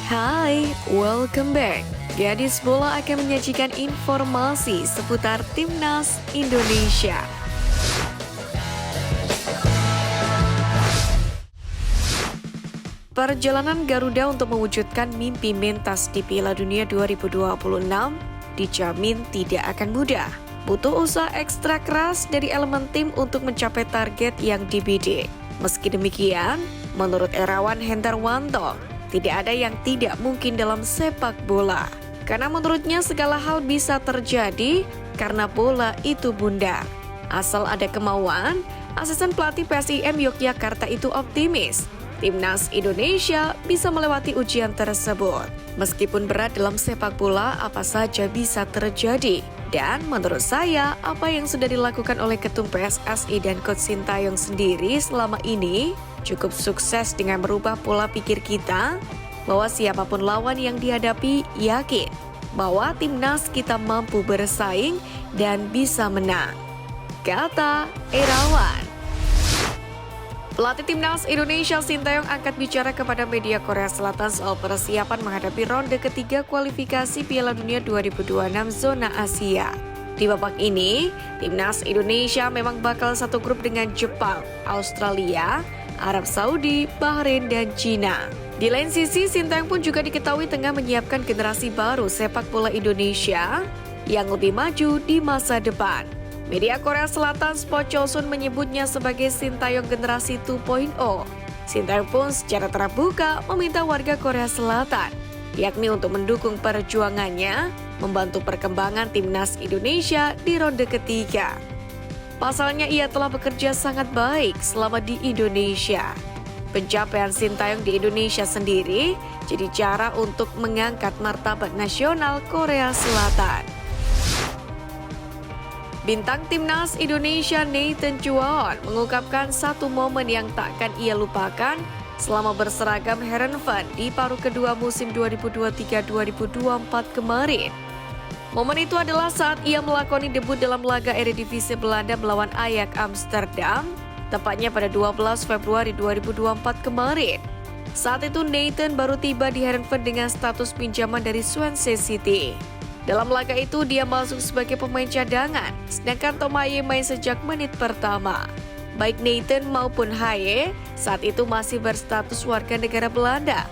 Hai, welcome back. Gadis Bola akan menyajikan informasi seputar Timnas Indonesia. Perjalanan Garuda untuk mewujudkan mimpi mentas di Piala Dunia 2026 dijamin tidak akan mudah. Butuh usaha ekstra keras dari elemen tim untuk mencapai target yang dibidik. Meski demikian, menurut Erawan Hendarwanto, tidak ada yang tidak mungkin dalam sepak bola. Karena menurutnya segala hal bisa terjadi karena bola itu bundar. Asal ada kemauan, asisten pelatih PSIM Yogyakarta itu optimis. Timnas Indonesia bisa melewati ujian tersebut. Meskipun berat dalam sepak bola, apa saja bisa terjadi. Dan menurut saya, apa yang sudah dilakukan oleh Ketum PSSI dan Coach Sintayong sendiri selama ini cukup sukses dengan merubah pola pikir kita bahwa siapapun lawan yang dihadapi yakin bahwa timnas kita mampu bersaing dan bisa menang, kata Erawan. Pelatih Timnas Indonesia Sintayong angkat bicara kepada media Korea Selatan soal persiapan menghadapi ronde ketiga kualifikasi Piala Dunia 2026 zona Asia. Di babak ini, Timnas Indonesia memang bakal satu grup dengan Jepang, Australia, Arab Saudi, Bahrain, dan Cina. Di lain sisi, Sintayong pun juga diketahui tengah menyiapkan generasi baru sepak bola Indonesia yang lebih maju di masa depan. Media Korea Selatan Sport Chosun menyebutnya sebagai Sintayong generasi 2.0. Sintayong pun secara terbuka meminta warga Korea Selatan, yakni untuk mendukung perjuangannya, membantu perkembangan timnas Indonesia di ronde ketiga. Pasalnya ia telah bekerja sangat baik selama di Indonesia. Pencapaian Sintayong di Indonesia sendiri jadi cara untuk mengangkat martabat nasional Korea Selatan. Bintang Timnas Indonesia Nathan Chuaon mengungkapkan satu momen yang takkan ia lupakan selama berseragam Heerenveen di paruh kedua musim 2023-2024 kemarin. Momen itu adalah saat ia melakoni debut dalam laga Eredivisie Belanda melawan Ajax Amsterdam, tepatnya pada 12 Februari 2024 kemarin. Saat itu Nathan baru tiba di Heerenveen dengan status pinjaman dari Swansea City. Dalam laga itu dia masuk sebagai pemain cadangan, sedangkan Thomaye main sejak menit pertama. Baik Nathan maupun Haye saat itu masih berstatus warga negara Belanda,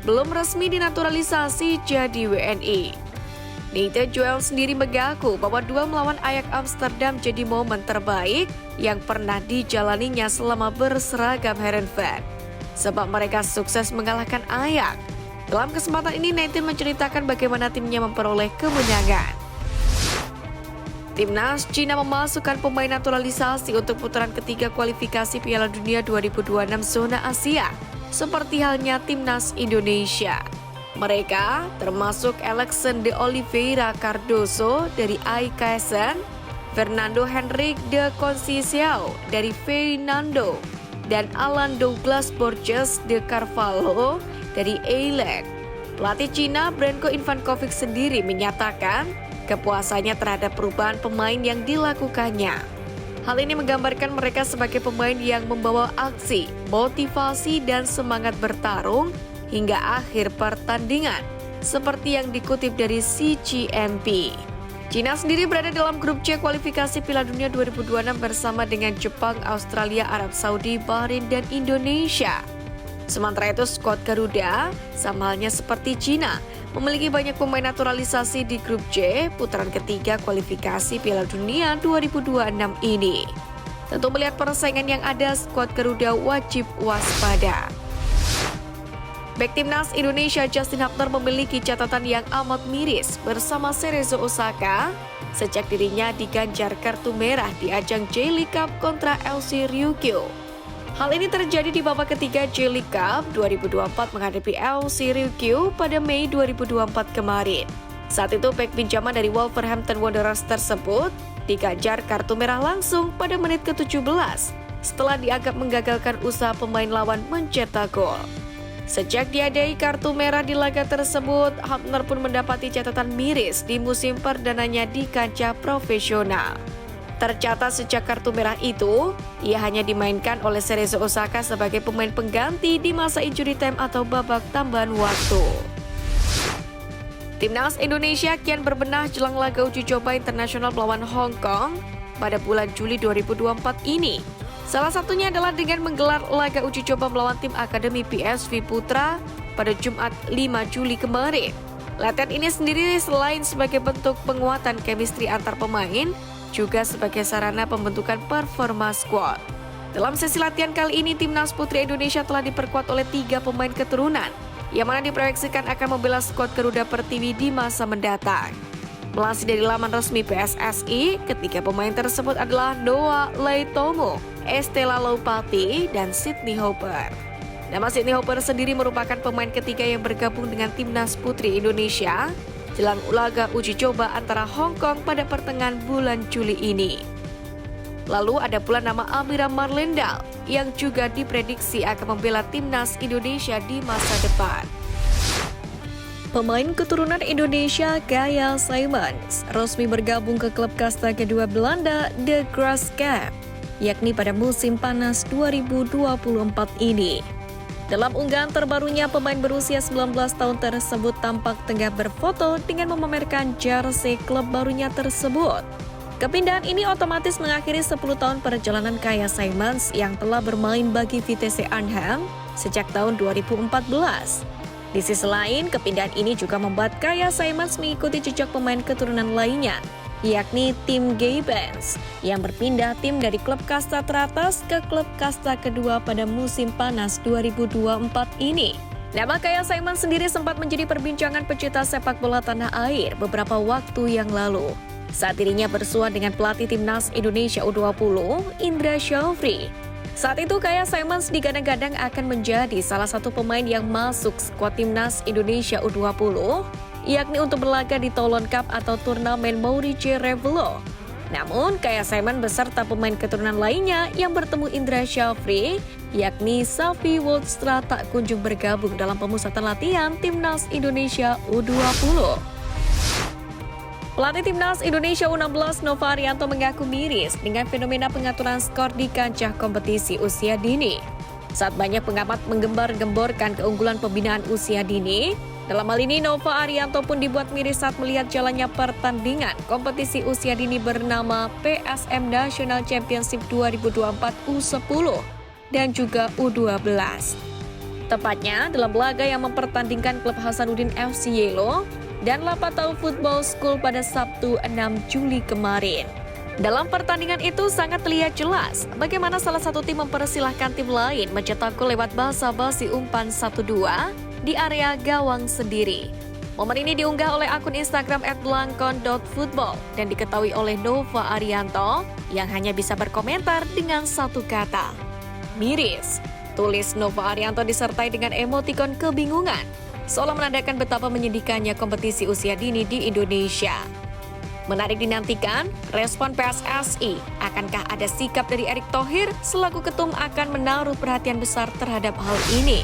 belum resmi dinaturalisasi jadi WNI. Nathan Joel sendiri mengaku bahwa duel melawan Ajax Amsterdam jadi momen terbaik yang pernah dijalaninya selama berseragam Heerenveen, sebab mereka sukses mengalahkan Ajax. Dalam kesempatan ini, Nathan menceritakan bagaimana timnya memperoleh kemenangan. Timnas Cina memasukkan pemain naturalisasi untuk putaran ketiga kualifikasi Piala Dunia 2026 zona Asia, seperti halnya Timnas Indonesia. Mereka termasuk Alexandre de Oliveira Cardoso dari AEK, Fernando Henrique de Conceição dari Fernando, dan Alan Douglas Borges de Carvalho dari Eileen. Pelatih Cina Branko Ivankovic sendiri menyatakan kepuasannya terhadap perubahan pemain yang dilakukannya. Hal ini menggambarkan mereka sebagai pemain yang membawa aksi, motivasi, dan semangat bertarung hingga akhir pertandingan, seperti yang dikutip dari CGMP. Cina sendiri berada dalam grup C kualifikasi Piala Dunia 2026 bersama dengan Jepang, Australia, Arab Saudi, Bahrain, dan Indonesia. Sementara itu, skuad Garuda, sama halnya seperti Cina, memiliki banyak pemain naturalisasi di grup C putaran ketiga kualifikasi Piala Dunia 2026 ini. Tentu melihat persaingan yang ada, skuad Garuda wajib waspada. Bek Timnas Indonesia Justin Hubner memiliki catatan yang amat miris bersama Cerezo Osaka sejak dirinya diganjar kartu merah di ajang J-League Cup kontra LC Ryukyu. Hal ini terjadi di babak ketiga J-League Cup 2024 menghadapi LC Ryukyu pada Mei 2024 kemarin. Saat itu bek pinjaman dari Wolverhampton Wanderers tersebut diganjar kartu merah langsung pada menit ke-17 setelah dianggap menggagalkan usaha pemain lawan mencetak gol. Sejak diadai kartu merah di laga tersebut, Hubner pun mendapati catatan miris di musim perdananya di kancah profesional. Tercatat sejak kartu merah itu, ia hanya dimainkan oleh Cerezo Osaka sebagai pemain pengganti di masa injury time atau babak tambahan waktu. Timnas Indonesia kian berbenah jelang laga uji coba internasional melawan Hong Kong pada bulan Juli 2024 ini. Salah satunya adalah dengan menggelar laga uji coba melawan tim Akademi PSV Putra pada Jumat 5 Juli kemarin. Latihan ini sendiri selain sebagai bentuk penguatan chemistry antar pemain, juga sebagai sarana pembentukan performa squad. Dalam sesi latihan kali ini, Timnas Putri Indonesia telah diperkuat oleh 3 pemain keturunan, yang mana diproyeksikan akan membela skuad Garuda Pertiwi di masa mendatang. Melansir dari laman resmi PSSI, ketiga pemain tersebut adalah Noah Leitomo, Estella Loupati, dan Sydney Hopper. Nama Sydney Hopper sendiri merupakan pemain ketiga yang bergabung dengan Timnas Putri Indonesia jelang laga uji coba antara Hong Kong pada pertengahan bulan Juli ini. Lalu ada pula nama Amira Marlendal yang juga diprediksi akan membela Timnas Indonesia di masa depan. Pemain keturunan Indonesia Kaya Simons resmi bergabung ke klub kasta kedua Belanda The Graafschap, yakni pada musim panas 2024 ini. Dalam unggahan terbarunya, pemain berusia 19 tahun tersebut tampak tengah berfoto dengan memamerkan jersey klub barunya tersebut. Kepindahan ini otomatis mengakhiri 10 tahun perjalanan Kaya Simons yang telah bermain bagi Vitesse Arnhem sejak tahun 2014. Di sisi lain, kepindahan ini juga membuat Kaya Simons mengikuti jejak pemain keturunan lainnya, yakni Tim Geybens, yang berpindah tim dari klub kasta teratas ke klub kasta kedua pada musim panas 2024 ini. Nama Kaya Simons sendiri sempat menjadi perbincangan pecinta sepak bola tanah air beberapa waktu yang lalu, saat dirinya bersua dengan pelatih Timnas Indonesia U20, Indra Syafri. Saat itu Kaya Simons digadang-gadang akan menjadi salah satu pemain yang masuk skuad Timnas Indonesia U20, yakni untuk berlaga di Toulon Cup atau turnamen Maurice Revello. Namun, Kaya Simons beserta pemain keturunan lainnya yang bertemu Indra Syafri, yakni Safi Woldstra, tak kunjung bergabung dalam pemusatan latihan Timnas Indonesia U20. Pelatih Timnas Indonesia U16 Nova Arianto mengaku miris dengan fenomena pengaturan skor di kancah kompetisi usia dini. Saat banyak pengamat menggembar-gemborkan keunggulan pembinaan usia dini, dalam hal ini Nova Arianto pun dibuat miris saat melihat jalannya pertandingan kompetisi usia dini bernama PSM National Championship 2024 U10 dan juga U12. Tepatnya dalam laga yang mempertandingkan klub Hasanuddin FC Yelo dan Lapatau Football School pada Sabtu 6 Juli kemarin. Dalam pertandingan itu sangat terlihat jelas bagaimana salah satu tim mempersilahkan tim lain mencetak gol lewat basa-basi umpan 1-2 di area gawang sendiri. Momen ini diunggah oleh akun Instagram @blankon.football dan diketahui oleh Nova Arianto yang hanya bisa berkomentar dengan satu kata, miris. Tulis Nova Arianto disertai dengan emotikon kebingungan, seolah menandakan betapa menyedihkannya kompetisi usia dini di Indonesia. Menarik dinantikan, respon PSSI. Akankah ada sikap dari Erick Thohir selaku ketum akan menaruh perhatian besar terhadap hal ini?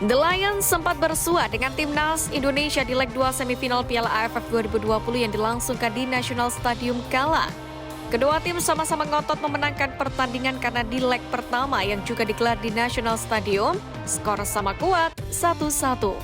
The Lions sempat bersua dengan Timnas Indonesia di leg 2 semifinal Piala AFF 2020 yang dilangsungkan di National Stadium Kala. Kedua tim sama-sama ngotot memenangkan pertandingan karena di leg pertama yang juga digelar di National Stadium, skor sama kuat 1-1.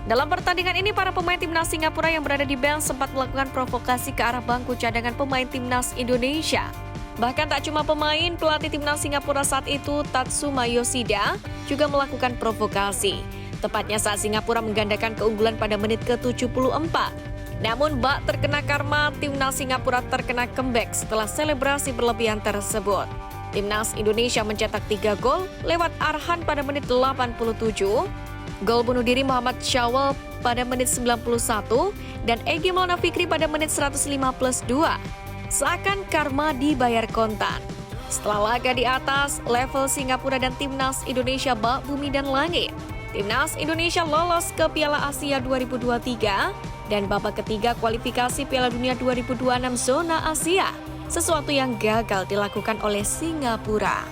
Dalam pertandingan ini, para pemain Timnas Singapura yang berada di bench sempat melakukan provokasi ke arah bangku cadangan pemain Timnas Indonesia. Bahkan tak cuma pemain, pelatih Timnas Singapura saat itu, Tatsuma Yoshida, juga melakukan provokasi. Tepatnya saat Singapura menggandakan keunggulan pada menit ke-74. Namun bak terkena karma, Timnas Singapura terkena comeback setelah selebrasi berlebihan tersebut. Timnas Indonesia mencetak 3 gol lewat Arhan pada menit 87, gol bunuh diri Muhammad Syawal pada menit 91, dan Egy Maulana Fikri pada menit 105+2. Seakan karma dibayar kontan. Setelah laga di atas, level Singapura dan Timnas Indonesia bak bumi dan langit. Timnas Indonesia lolos ke Piala Asia 2023 dan babak ketiga kualifikasi Piala Dunia 2026 zona Asia, sesuatu yang gagal dilakukan oleh Singapura.